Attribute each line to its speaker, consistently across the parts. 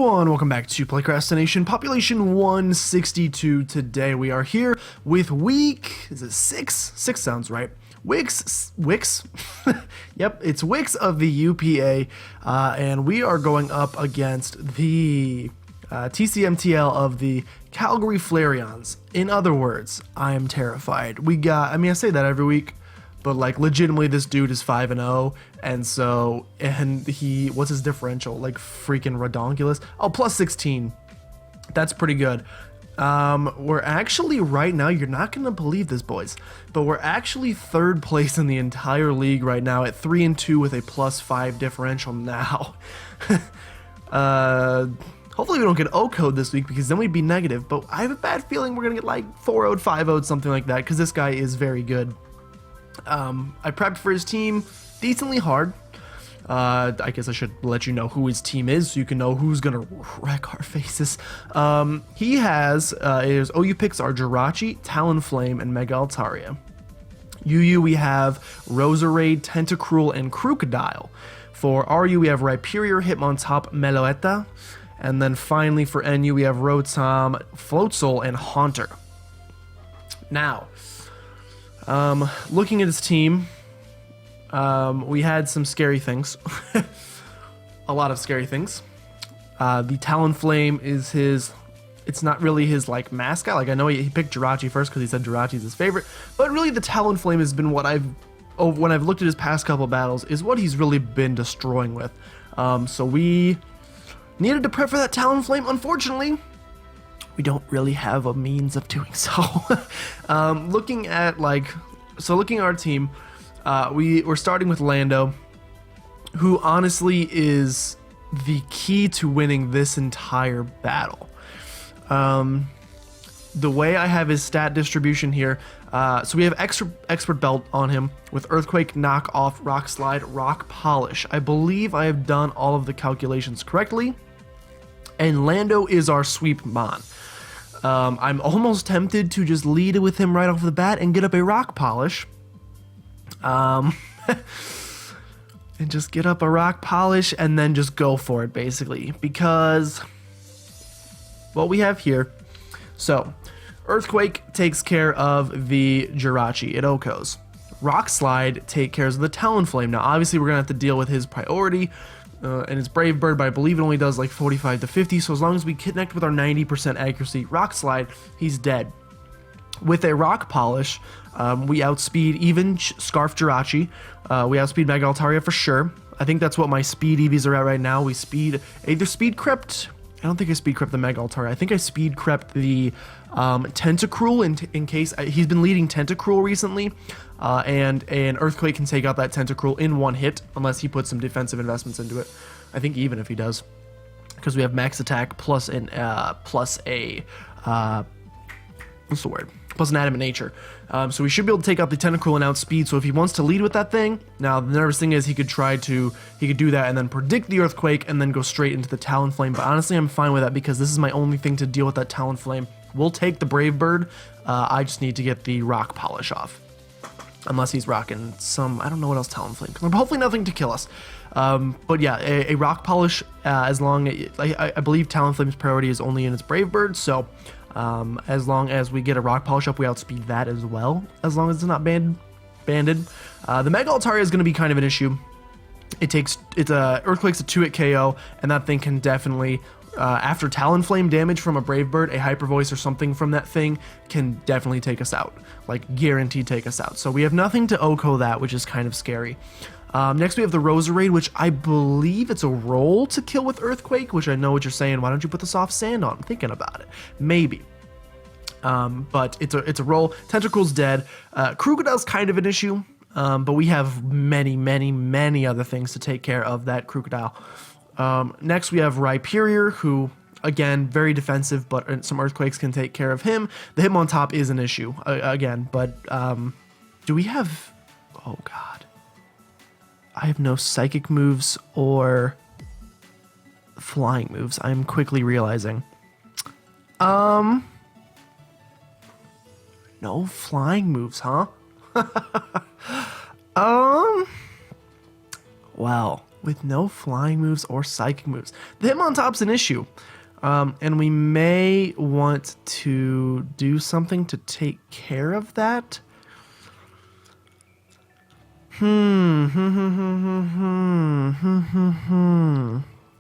Speaker 1: everyone, welcome back to PlaycrastiNation, population 162. Today we are here with week, is it 6? 6 sounds right. Wix? Yep, it's Wix of the UPA, and we are going up against the TCMTL of the Calgary Flareons. In other words, I am terrified. I say that every week, but like legitimately this dude is 5-0, and he, what's his differential? Like freaking redonkulous. Oh, plus 16. That's pretty good. We're actually right now, you're not gonna believe this, boys, but we're actually third place in the entire league right now at 3-2 with a plus 5 differential now. Hopefully we don't get O-code this week because then we'd be negative, but I have a bad feeling we're gonna get like 4-0'd, 5-0'd, something like that, because this guy is very good. I prepped for his team decently hard. I guess I should let you know who his team is so you can know who's gonna wreck our faces. He has his OU picks are Jirachi, Talonflame, and Mega Altaria. UU we have Roserade, Tentacruel, and Crocodile. For RU we have Rhyperior, Hitmontop, Meloetta, and then finally for NU we have Rotom, Floatzel, and Haunter. Now, looking at his team, we had some scary things. A lot of scary things. The Talonflame is it's not really his like mascot. Like I know he picked Jirachi first because he said Jirachi's his favorite, but really the Talonflame has been what when I've looked at his past couple battles, is what he's really been destroying with. So we needed to prep for that Talonflame. Unfortunately, we don't really have a means of doing so. Looking at our team, we're starting with Lando, who honestly is the key to winning this entire battle. The way I have his stat distribution here, so we have expert belt on him with Earthquake, Knock Off, Rock Slide, Rock Polish. I believe I have done all of the calculations correctly, and Lando is our sweep mon. I'm almost tempted to just lead with him right off the bat and get up a Rock Polish. And just get up a Rock Polish and then just go for it, basically. Because what we have here, so Earthquake takes care of the Jirachi. It OHKOs. Rock Slide takes care of the Talonflame. Now, obviously, we're going to have to deal with his priority. And it's Brave Bird, but I believe it only does like 45 to 50, so as long as we connect with our 90% accuracy Rock Slide, he's dead. With a Rock Polish, we outspeed even Scarf Jirachi, we outspeed Mega Altaria for sure. I think that's what my speed EVs are at right now. We either speed crept, I don't think I speed crept the Mega Altaria, I think I speed crept the Tentacruel in case, he's been leading Tentacruel recently, and an Earthquake can take out that Tentacruel in one hit, unless he puts some defensive investments into it. I think even if he does, because we have max attack plus a, what's the word? Plus an Adamant Nature. So we should be able to take out the Tentacruel and outspeed, so if he wants to lead with that thing, now the nervous thing is he could do that and then predict the Earthquake and then go straight into the Talonflame, but honestly I'm fine with that because this is my only thing to deal with that Talonflame. We'll take the Brave Bird, I just need to get the Rock Polish off. Unless he's rocking some, I don't know what else Talonflame, hopefully nothing to kill us. But yeah, a Rock Polish, as long as, I believe Talonflame's priority is only in its Brave Bird, so as long as we get a Rock Polish up, we outspeed that as well, as long as it's not banded. The Mega Altaria is going to be kind of an issue. Earthquake's a 2-hit KO, and that thing can definitely, after Talonflame damage from a Brave Bird, a Hyper Voice or something from that thing can definitely take us out, like guaranteed take us out. So we have nothing to OHKO that, which is kind of scary. Next we have the Roserade, which I believe it's a roll to kill with Earthquake, which I know what you're saying, why don't you put the soft sand on? I'm thinking about it. Maybe. But it's a roll. Tentacruel's dead. Crocodile's kind of an issue, but we have many other things to take care of that Crocodile. Next we have Rhyperior, who, again, very defensive, but some Earthquakes can take care of him. The Hitmontop is an issue, again, but do we have... Oh, God. I have no Psychic moves or flying moves, I'm quickly realizing. No flying moves, huh? Well, with no flying moves or psychic moves. The Hitmontop's an issue. And we may want to do something to take care of that. You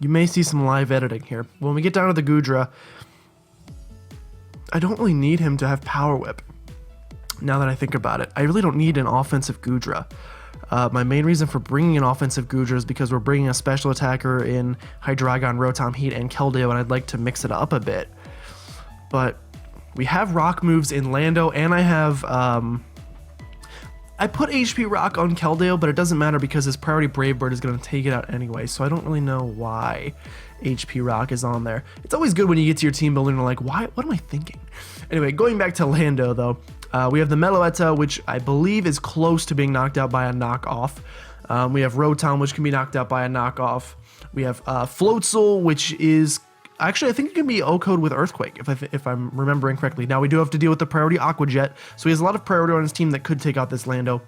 Speaker 1: may see some live editing here. When we get down to the Goodra, I don't really need him to have Power Whip. Now that I think about it, I really don't need an offensive Goodra. My main reason for bringing an offensive Goodra is because we're bringing a special attacker in Hydreigon, Rotom, Heat, and Keldeo, and I'd like to mix it up a bit. But we have rock moves in Lando, and I have... I put HP Rock on Keldeo, but it doesn't matter because his priority Brave Bird is going to take it out anyway, so I don't really know why HP Rock is on there. It's always good when you get to your team building and you're like, why? What am I thinking? Anyway, going back to Lando, though, we have the Meloetta, which I believe is close to being knocked out by a knockoff. We have Rotom, which can be knocked out by a knockoff. We have Floatzel, which is... Actually, I think it can be O-code with Earthquake, if I'm remembering correctly. Now, we do have to deal with the priority Aqua Jet, so he has a lot of priority on his team that could take out this Lando.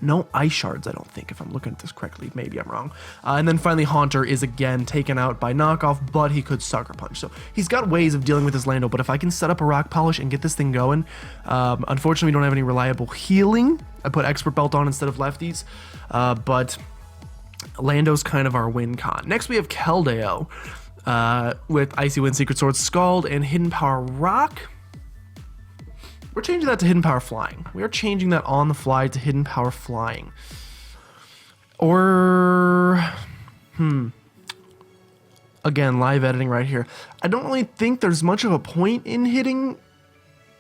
Speaker 1: No Ice Shards, I don't think, if I'm looking at this correctly. Maybe I'm wrong. And then finally, Haunter is again taken out by knockoff, but he could Sucker Punch. So he's got ways of dealing with this Lando, but if I can set up a Rock Polish and get this thing going, unfortunately, we don't have any reliable healing. I put Expert Belt on instead of lefties, but Lando's kind of our win con. Next, we have Keldeo. With Icy Wind, Secret Sword, Scald, and Hidden Power Rock. We're changing that to Hidden Power Flying. We are changing that on the fly to Hidden Power Flying. Or... Again, live editing right here. I don't really think there's much of a point in hitting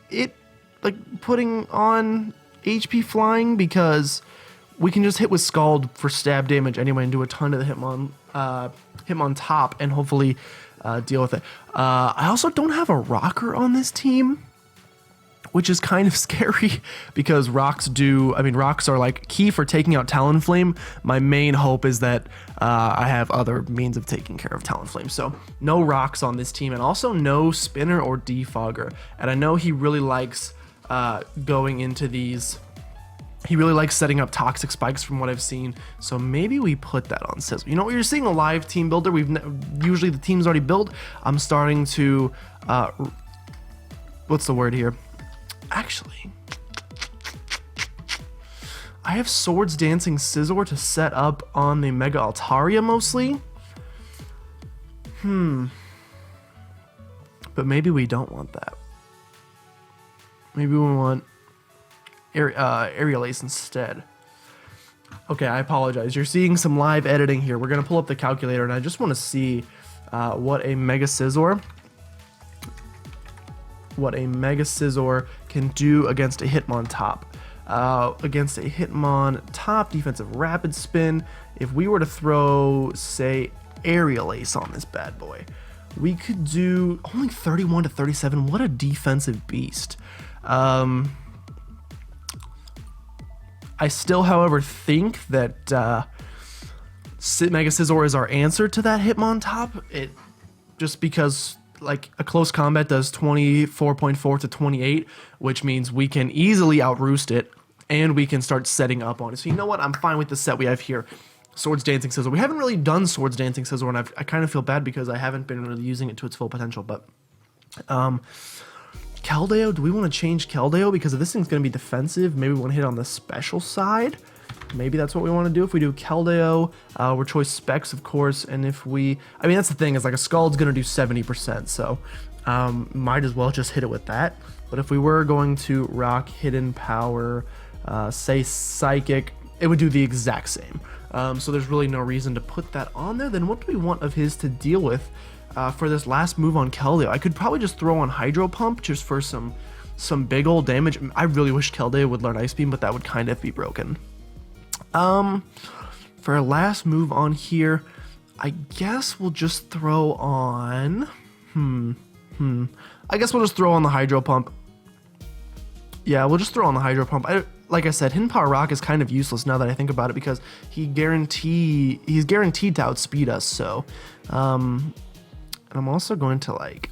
Speaker 1: it, like putting on HP Flying, because we can just hit with Scald for stab damage anyway and do a ton to the Hitmontop and hopefully deal with it. I also don't have a rocker on this team, which is kind of scary because rocks are like key for taking out Talonflame. My main hope is that I have other means of taking care of Talonflame. So no rocks on this team, and also no Spinner or Defogger. And I know he really likes going into these... He really likes setting up Toxic Spikes from what I've seen, so maybe we put that on Sizzle. You know, you're seeing a live team builder. Usually the team's already built. I'm starting to, what's the word here? Actually, I have Swords Dancing Scizor to set up on the Mega Altaria mostly. But maybe we don't want that. Maybe we want Aerial Ace instead. Okay, I apologize. You're seeing some live editing here. We're going to pull up the calculator, and I just want to see what a Mega Scizor can do against a Hitmontop. Against a Hitmontop defensive Rapid Spin, if we were to throw, say, Aerial Ace on this bad boy, we could do only 31 to 37. What a defensive beast. I still, however, think that Mega Scizor is our answer to that Hitmontop. Just because, like, a close combat does 24.4 to 28, which means we can easily outroost it, and we can start setting up on it. So you know what? I'm fine with the set we have here. Swords Dancing Scizor. We haven't really done Swords Dancing Scizor, and I kind of feel bad because I haven't been really using it to its full potential, but... Keldeo, do we want to change Keldeo? Because if this thing's going to be defensive, maybe we want to hit on the special side. Maybe that's what we want to do. If we do Keldeo, we're choice Specs, of course. And if we... I mean, that's the thing, is like a Scald's going to do 70%, so might as well just hit it with that. But if we were going to rock Hidden Power, say Psychic, it would do the exact same. So there's really no reason to put that on there. Then what do we want of his to deal with? For this last move on Keldeo, I could probably just throw on Hydro Pump just for some big old damage. I really wish Keldeo would learn Ice Beam, but that would kind of be broken. For our last move on here, I guess we'll just throw on... I guess we'll just throw on the Hydro Pump. Yeah, we'll just throw on the Hydro Pump. Like I said, Hidden Power Rock is kind of useless now that I think about it because he's guaranteed to outspeed us, so... And I'm also going to, like...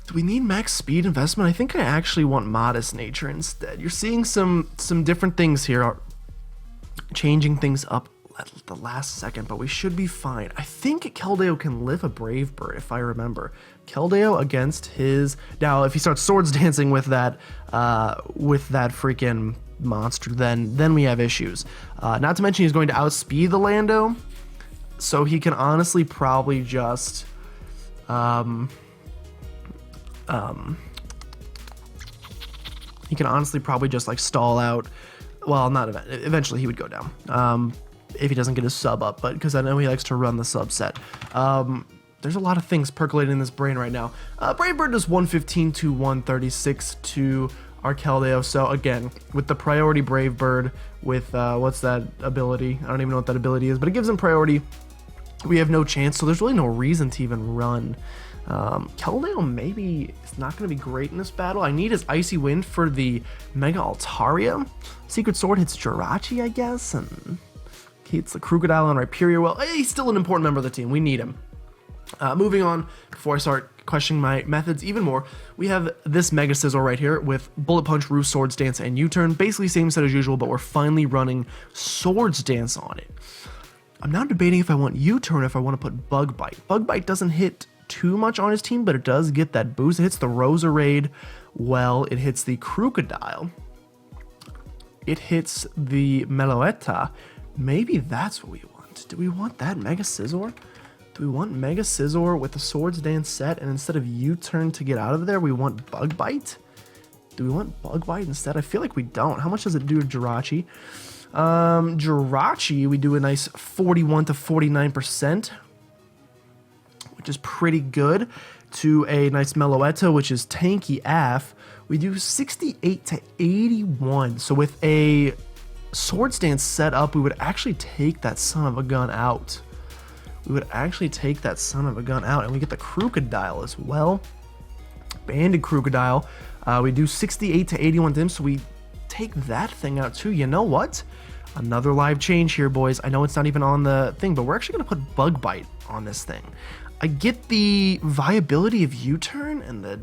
Speaker 1: Do we need max speed investment? I think I actually want Modest Nature instead. You're seeing some different things here. Changing things up at the last second, but we should be fine. I think Keldeo can live a Brave Bird, if I remember. Keldeo against his... Now, if he starts Swords Dancing with that freaking monster, then we have issues. Not to mention he's going to outspeed the Lando, so he can honestly probably just... he can honestly probably just like stall out. Well, not eventually he would go down if he doesn't get his sub up, but because I know he likes to run the subset. There's a lot of things percolating in this brain right now. Brave Bird does 115 to 136 to our Keldeo. So again, with the priority Brave Bird, with what's that ability? I don't even know what that ability is, but it gives him priority. We have no chance, so there's really no reason to even run. Keldeo maybe is not going to be great in this battle. I need his Icy Wind for the Mega Altaria. Secret Sword hits Jirachi, I guess, and hits the Crocodile on Rhyperior. Well, he's still an important member of the team. We need him. Moving on, before I start questioning my methods even more, we have this Mega Scizor right here with Bullet Punch, Roost, Swords Dance, and U-Turn. Basically same set as usual, but we're finally running Swords Dance on it. I'm now debating if I want U-Turn or if I want to put Bug Bite. Bug Bite doesn't hit too much on his team, but it does get that boost. It hits the Roserade. Well, it hits the Crocodile. It hits the Meloetta. Maybe that's what we want. Do we want that Mega Scizor? Do we want Mega Scizor with the Swords Dance set, and instead of U-Turn to get out of there, we want Bug Bite? Do we want Bug Bite instead? I feel like we don't. How much does it do to Jirachi? Jirachi, we do a nice 41 to 49%. Which is pretty good, to a nice Meloetta, which is tanky AF. We do 68 to 81. So with a Swords Dance set up, we would actually take that son of a gun out. And we get the Crocodile as well. Banded Crocodile. We do 68 to 81 dim, so we take that thing out too. You know what? Another live change here, boys. I know it's not even on the thing, but we're actually going to put Bug Bite on this thing. I get the viability of U-Turn and the...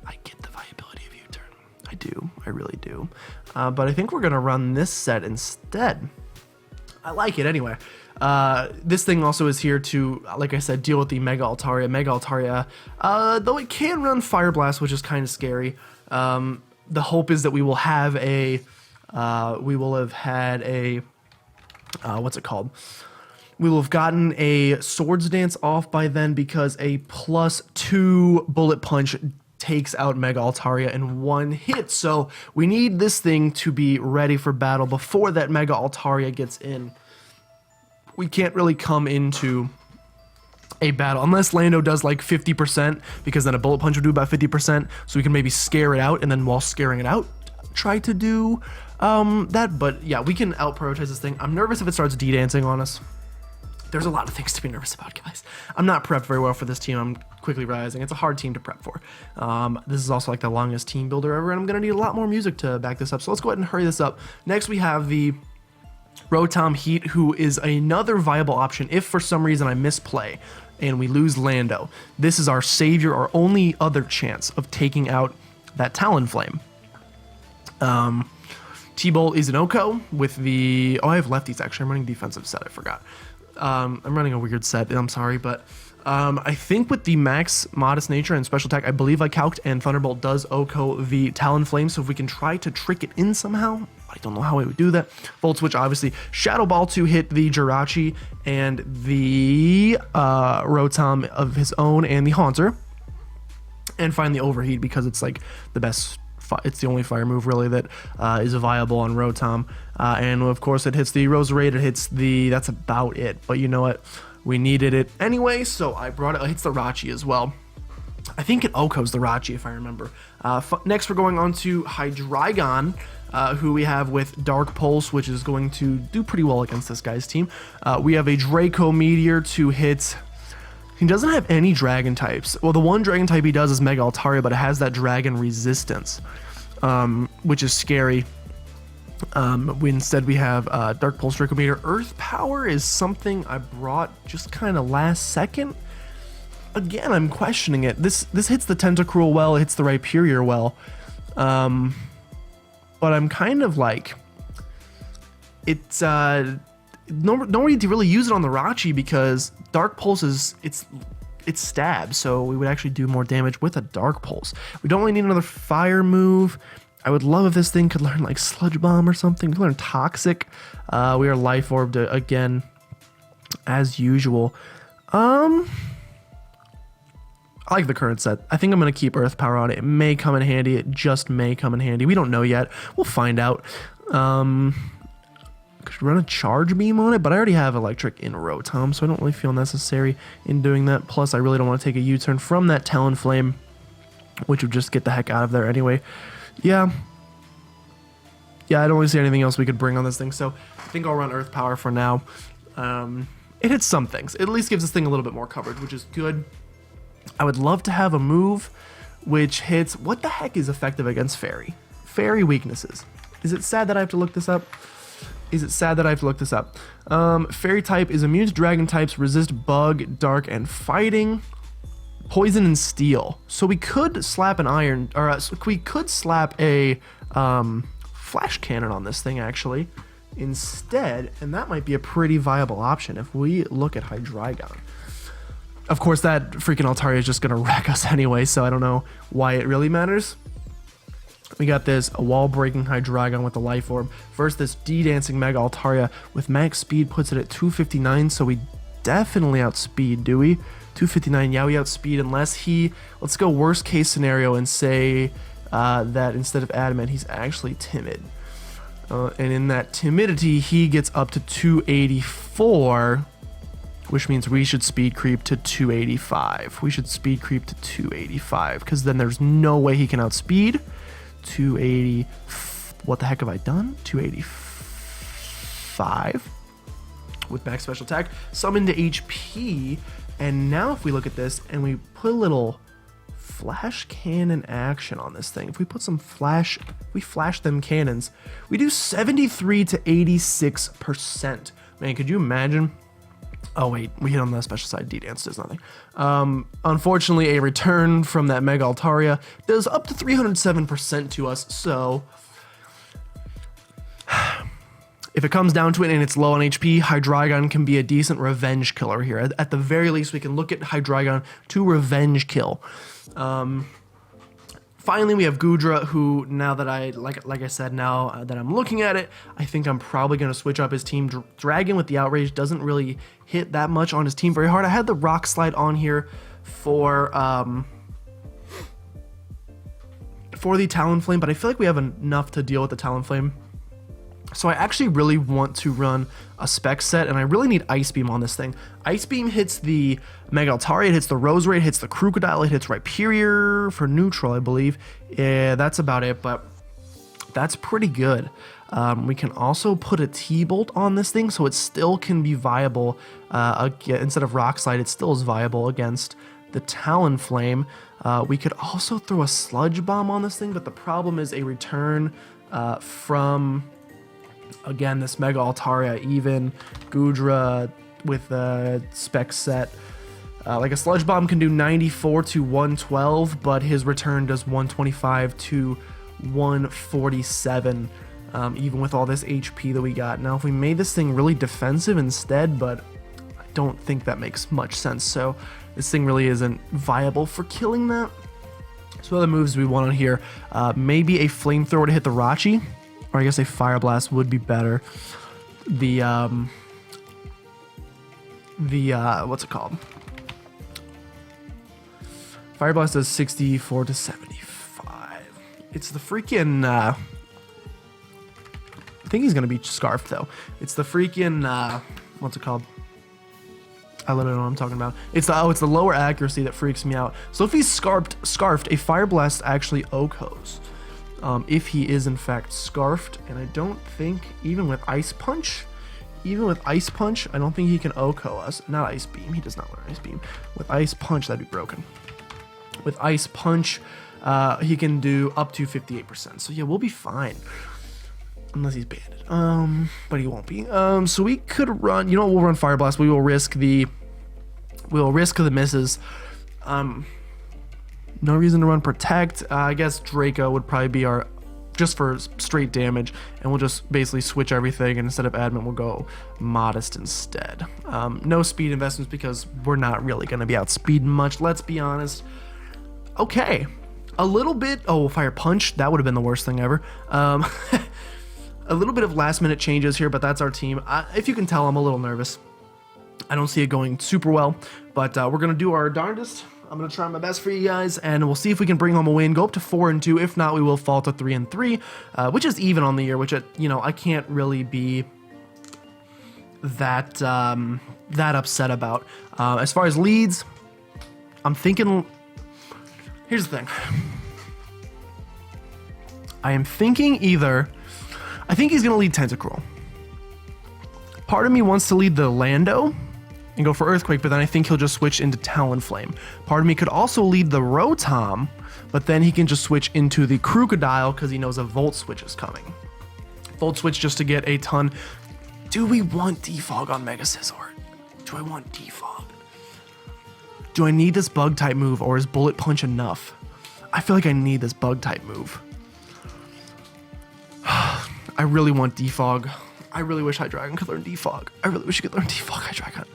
Speaker 1: I get the viability of U-Turn. I do. I really do. But I think we're going to run this set instead. I like it anyway. This thing also is here to, like I said, deal with the Mega Altaria. Mega Altaria, though it can run Fire Blast, which is kind of scary. The hope is that we will have a... what's it called? We will have gotten a Swords Dance off by then, because a +2 Bullet Punch takes out Mega Altaria in one hit. So we need this thing to be ready for battle before that Mega Altaria gets in. We can't really come into a battle unless Lando does like 50%, because then a Bullet Punch would do about 50%. So we can maybe scare it out, and then while scaring it out, try to do that. But yeah, we can out prioritize this thing. I'm nervous if it starts D-dancing on us. There's a lot of things to be nervous about, guys. I'm not prepped very well for this team. I'm quickly realizing it's a hard team to prep for. This is also like the longest team builder ever, and I'm going to need a lot more music to back this up. So let's go ahead and hurry this up. Next, we have the Rotom Heat, who is another viable option if for some reason I misplay and we lose Lando. This is our savior, our only other chance of taking out that Talonflame. T-Bolt is an Oko with the... Oh, I have lefties, actually. I'm running defensive set. I forgot. I'm running a weird set. I'm sorry, but I think with the max Modest Nature and Special Attack, I believe I calced, and Thunderbolt does Oko the Talonflame, so if we can try to trick it in somehow, I don't know how I would do that. Volt Switch, obviously. Shadow Ball to hit the Jirachi and the Rotom of his own and the Haunter. And finally Overheat, because it's like the best... It's the only fire move really that is viable on Rotom, and of course it hits the Roserade. It hits the... That's about it. But you know what? We needed it anyway, so I brought it. It hits the Rachi as well. I think it Okos the Rachi if I remember. Next we're going on to Hydreigon, who we have with Dark Pulse, which is going to do pretty well against this guy's team. We have a Draco Meteor to hit... He doesn't have any dragon types. Well, the one dragon type he does is Mega Altaria, but it has that dragon resistance, which is scary. Instead, we have Dark Pulse, Draco Meteor. Earth Power is something I brought just kind of last second. Again, I'm questioning it. This hits the Tentacruel well, it hits the Rhyperior well. But I'm kind of like... it's no need to really use it on the Rachi because Dark Pulse is it's stab, so we would actually do more damage with a Dark Pulse. We don't really need another fire move. I would love if this thing could learn like Sludge Bomb or something. Could learn Toxic. We are Life Orbed again, as usual. I like the current set. I think I'm going to keep Earth Power on it. It may come in handy. It just may come in handy. We don't know yet. We'll find out. Could run a Charge Beam on it, but I already have Electric in Rotom, so I don't really feel necessary in doing that. Plus, I really don't want to take a U-turn from that Talonflame, which would just get the heck out of there anyway. Yeah, I don't really see anything else we could bring on this thing, so I think I'll run Earth Power for now. It hits some things. It at least gives this thing a little bit more coverage, which is good. I would love to have a move which hits... What the heck is effective against Fairy? Fairy weaknesses. Is it sad that I have to look this up? Fairy type is immune to dragon types, resist bug, dark, and fighting, poison, and steel. So we could slap an iron, or we could slap a flash cannon on this thing actually instead, and that might be a pretty viable option if we look at Hydreigon. Of course, that freaking Altaria is just gonna wreck us anyway, so I don't know why it really matters. We got this a wall-breaking Hydreigon with the Life Orb. First, this D-Dancing Mega Altaria with max speed puts it at 259, so we definitely outspeed, do we? 259, yeah, we outspeed unless he... Let's go worst case scenario and say that instead of Adamant, he's actually timid. And in that timidity, he gets up to 284, which means we should speed creep to 285. We should speed creep to 285, because then there's no way he can outspeed. 280, what the heck have I done? 285 with max special attack, summon to HP, and now if we look at this and we put a little flash cannon action on this thing, if we put some we flash them cannons, we do 73 to 86%. Man, could you imagine? Oh wait, we hit on the special side. D-Dance does nothing. Unfortunately, a return from that Mega Altaria does up to 307% to us, so if it comes down to it and it's low on HP, Hydreigon can be a decent revenge killer here. At the very least, we can look at Hydreigon to revenge kill. Finally, we have Goodra, who now that like I said, now that I'm looking at it, I think I'm probably going to switch up his team. Dragon with the Outrage doesn't really hit that much on his team very hard. I had the Rock Slide on here for the Talonflame, but I feel like we have enough to deal with the Talonflame. So I actually really want to run a spec set, and I really need Ice Beam on this thing. Ice Beam hits the Mega Altaria, it hits the Roserade, it hits the Crocodile, it hits Rhyperior for neutral, I believe. Yeah, that's about it, but that's pretty good. We can also put a T-Bolt on this thing, so it still can be viable. Instead of Rock Slide, it still is viable against the Talonflame. We could also throw a Sludge Bomb on this thing, but the problem is a return from... Again, this Mega Altaria, even Goodra with the spec set. Like a Sludge Bomb can do 94 to 112, but his return does 125 to 147, even with all this HP that we got. Now, if we made this thing really defensive instead, but I don't think that makes much sense, so this thing really isn't viable for killing that. So other moves we want on here, maybe a Flamethrower to hit the Rachi. Or I guess a Fire Blast would be better. What's it called? Fire Blast does 64 to 75. It's the freaking, I think he's gonna be Scarfed though. It's the freaking, what's it called? I literally don't know what I'm talking about. It's the lower accuracy that freaks me out. So if he's scarfed, a Fire Blast actually OHKOs. If he is in fact scarfed, and I don't think even with Ice Punch, I don't think he can OHKO us. Not Ice Beam, he does not learn Ice Beam. With Ice Punch, that'd be broken. With Ice Punch, he can do up to 58%. So yeah, we'll be fine. Unless he's banded. But he won't be. So we could run, you know what, we'll run Fire Blast. We will risk the misses. No reason to run Protect. I guess Draco would probably be our just for straight damage, and we'll just basically switch everything, and instead of adamant we'll go modest instead. No speed investments because we're not really going to be outspeeding much, let's be honest. Okay, a little bit, oh, fire punch, that would have been the worst thing ever. A little bit of last minute changes here, but that's our team. If you can tell, I'm a little nervous. I don't see it going super well, but we're going to do our darndest. I'm going to try my best for you guys, and we'll see if we can bring home a win, go up to 4-2. If not, we will fall to 3-3, which is even on the year, which, I can't really be that upset about. As far as leads, I'm thinking, here's the thing. I am thinking I think he's going to lead Tentacruel. Part of me wants to lead the Lando and go for Earthquake, but then I think he'll just switch into Talonflame. Part of me could also lead the Rotom, but then he can just switch into the Crocodile because he knows a Volt Switch is coming. Volt Switch just to get a ton. Do we want Defog on Mega Scizor? Do I want Defog? Do I need this Bug-type move, or is Bullet Punch enough? I feel like I need this Bug-type move. I really want Defog. I really wish Hydreigon could learn Defog. I really wish you could learn Defog Hydreigon.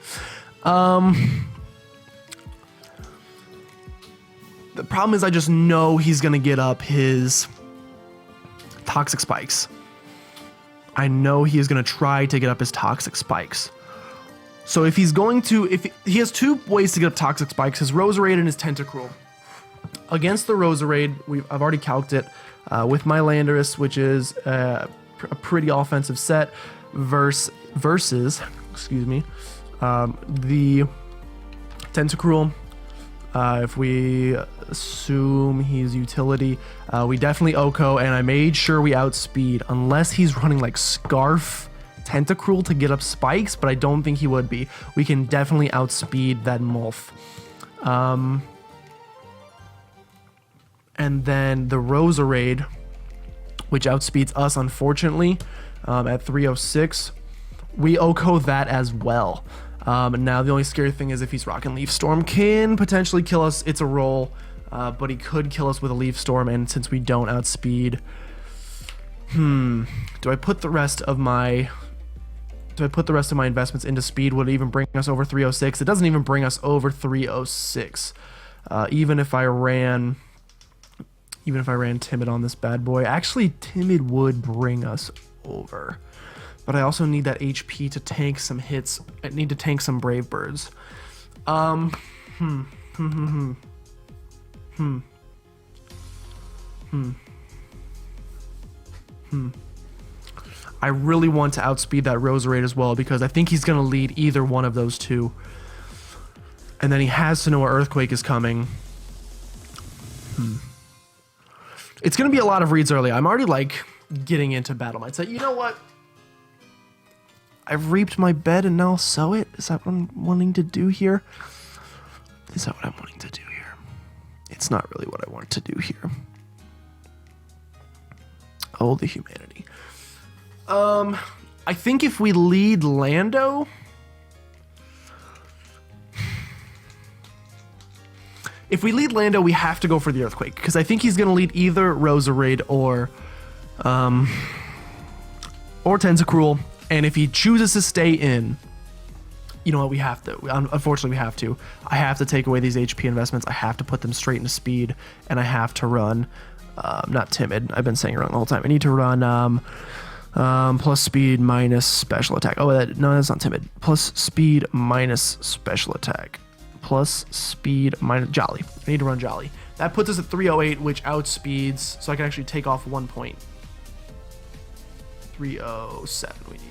Speaker 1: The problem is I just know he's going to get up his Toxic Spikes. I know he is going to try to get up his Toxic Spikes. So if he's going to, if he has two ways to get up Toxic Spikes, his Roserade and his Tentacruel. Against the Roserade, I've already calced it with my Landorus, which is a pretty offensive set, versus the Tentacruel. If we assume he's utility, we definitely OHKO, and I made sure we outspeed, unless he's running like Scarf Tentacruel to get up spikes, but I don't think he would be. We can definitely outspeed that Mulf. And then the Roserade, which outspeeds us, unfortunately, at 306. We OHKO that as well. Now, the only scary thing is if he's rocking Leaf Storm, can potentially kill us. It's a roll, but he could kill us with a Leaf Storm, and since we don't outspeed, do I put the rest of my investments into speed? Would it even bring us over 306? It doesn't even bring us over 306. Even if I ran Timid on this bad boy. Actually, Timid would bring us over. But I also need that HP to tank some hits. I need to tank some Brave Birds. I really want to outspeed that Roserade as well, because I think he's going to lead either one of those two. And then he has to know where Earthquake is coming. It's going to be a lot of reads early. I'm already like getting into battle mindset. You know what? I've reaped my bed and now I'll sow it. Is that what I'm wanting to do here? Is that what I'm wanting to do here? It's not really what I want to do here. Oh, the humanity. I think if we lead Lando, we have to go for the Earthquake, because I think he's going to lead either Roserade or Tentacruel. And if he chooses to stay in, you know what, we have to. Unfortunately, we have to. I have to take away these HP investments. I have to put them straight into speed, and I have to run, not Timid. I've been saying it wrong the whole time. I need to run plus speed minus special attack. Oh, no, that's not Timid. Plus speed minus special attack. Plus speed minus Jolly. I need to run Jolly. That puts us at 308, which outspeeds, so I can actually take off 1 point. 307 we need.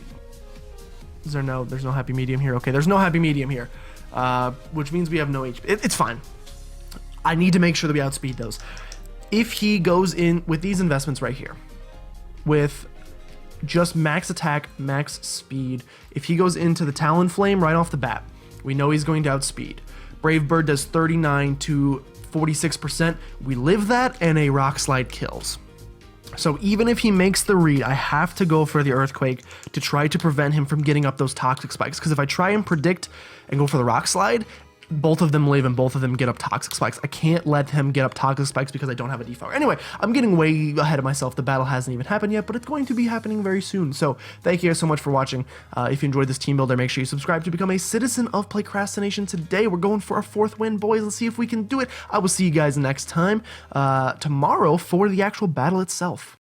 Speaker 1: There's no happy medium here. Okay, there's no happy medium here, which means we have no HP. It's fine. I need to make sure that we outspeed those. If he goes in with these investments right here, with just max attack, max speed, if he goes into the Talonflame right off the bat, we know he's going to outspeed. Brave Bird does 39 to 46%. We live that, and a Rock Slide kills. So even if he makes the read, I have to go for the Earthquake to try to prevent him from getting up those Toxic Spikes. Because if I try and predict and go for the Rock Slide, both of them live and both of them get up toxic spikes. I can't let him get up toxic spikes because I don't have a defiler. Anyway, I'm getting way ahead of myself. The battle hasn't even happened yet, but it's going to be happening very soon. So thank you guys so much for watching. If you enjoyed this team builder, make sure you subscribe to become a citizen of PlaycrastiNation today. We're going for our 4th win, boys. Let's see if we can do it. I will see you guys next time, tomorrow, for the actual battle itself.